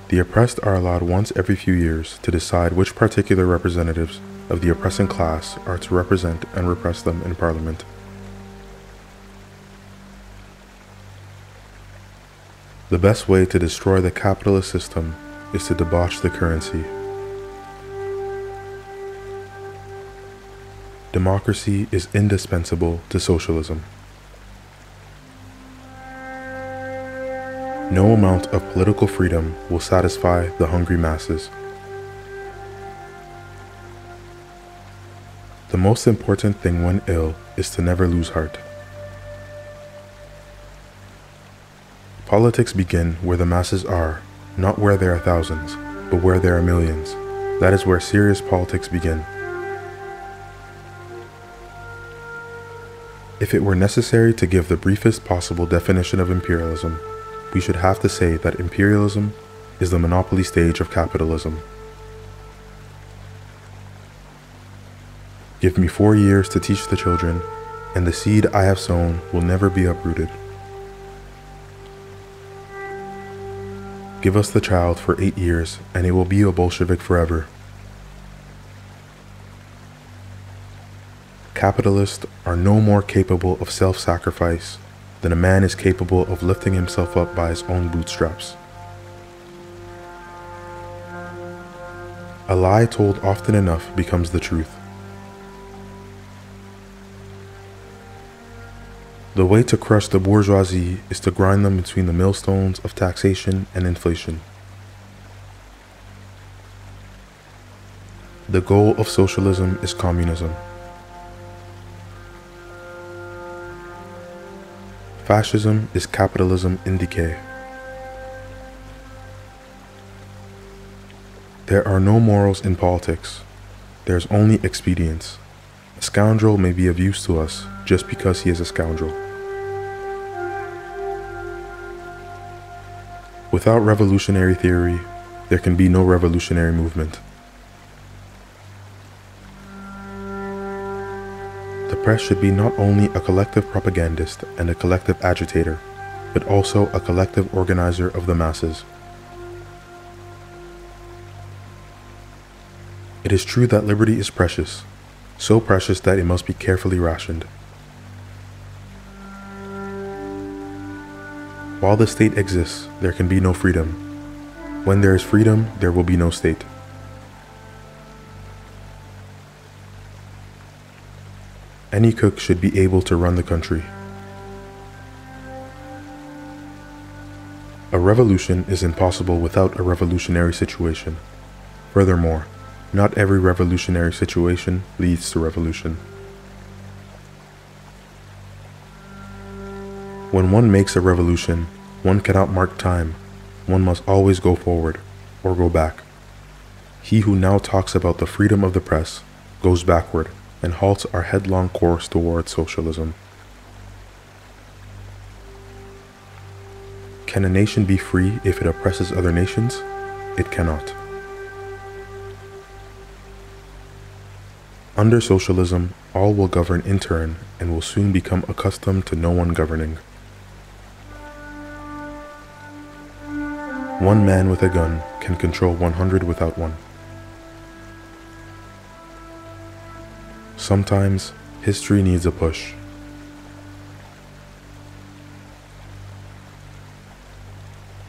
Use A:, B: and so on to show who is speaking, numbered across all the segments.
A: The oppressed are allowed once every few years to decide which particular representatives of the oppressing class are to represent and repress them in Parliament. The best way to destroy the capitalist system is to debauch the currency. Democracy is indispensable to socialism. No amount of political freedom will satisfy the hungry masses. The most important thing when ill is to never lose heart. Politics begin where the masses are, not where there are thousands, but where there are millions. That is where serious politics begin. If it were necessary to give the briefest possible definition of imperialism, we should have to say that imperialism is the monopoly stage of capitalism. Give me 4 years to teach the children, and the seed I have sown will never be uprooted. Give us the child for 8 years, and it will be a Bolshevik forever. Capitalists are no more capable of self-sacrifice than a man is capable of lifting himself up by his own bootstraps. A lie told often enough becomes the truth. The way to crush the bourgeoisie is to grind them between the millstones of taxation and inflation. The goal of socialism is communism. Fascism is capitalism in decay. There are no morals in politics. There is only expedience. A scoundrel may be of use to us just because he is a scoundrel. Without revolutionary theory, there can be no revolutionary movement. The press should be not only a collective propagandist and a collective agitator, but also a collective organizer of the masses. It is true that liberty is precious, so precious that it must be carefully rationed. While the state exists, there can be no freedom. When there is freedom, there will be no state. Any cook should be able to run the country. A revolution is impossible without a revolutionary situation. Furthermore, not every revolutionary situation leads to revolution. When one makes a revolution, one cannot mark time. One must always go forward, or go back. He who now talks about the freedom of the press goes backward and halts our headlong course towards socialism. Can a nation be free if it oppresses other nations? It cannot. Under socialism, all will govern in turn and will soon become accustomed to no one governing. One man with a gun can control 100 without one. Sometimes, history needs a push.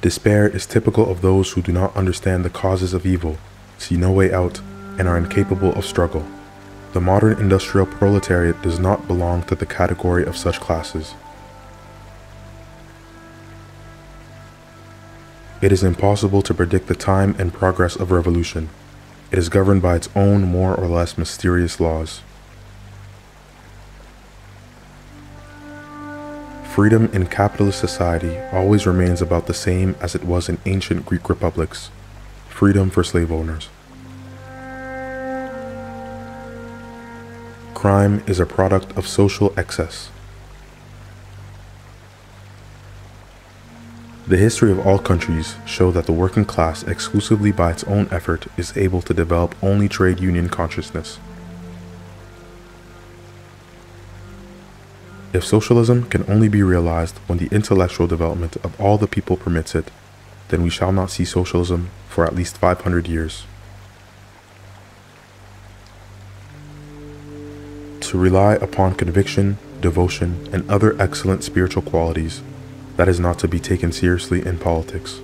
A: Despair is typical of those who do not understand the causes of evil, see no way out, and are incapable of struggle. The modern industrial proletariat does not belong to the category of such classes. It is impossible to predict the time and progress of revolution. It is governed by its own more or less mysterious laws. Freedom in capitalist society always remains about the same as it was in ancient Greek republics: freedom for slave owners. Crime is a product of social excess. The history of all countries show that the working class, exclusively by its own effort, is able to develop only trade union consciousness. If socialism can only be realized when the intellectual development of all the people permits it, then we shall not see socialism for at least 500 years. To rely upon conviction, devotion, and other excellent spiritual qualities, that is not to be taken seriously in politics.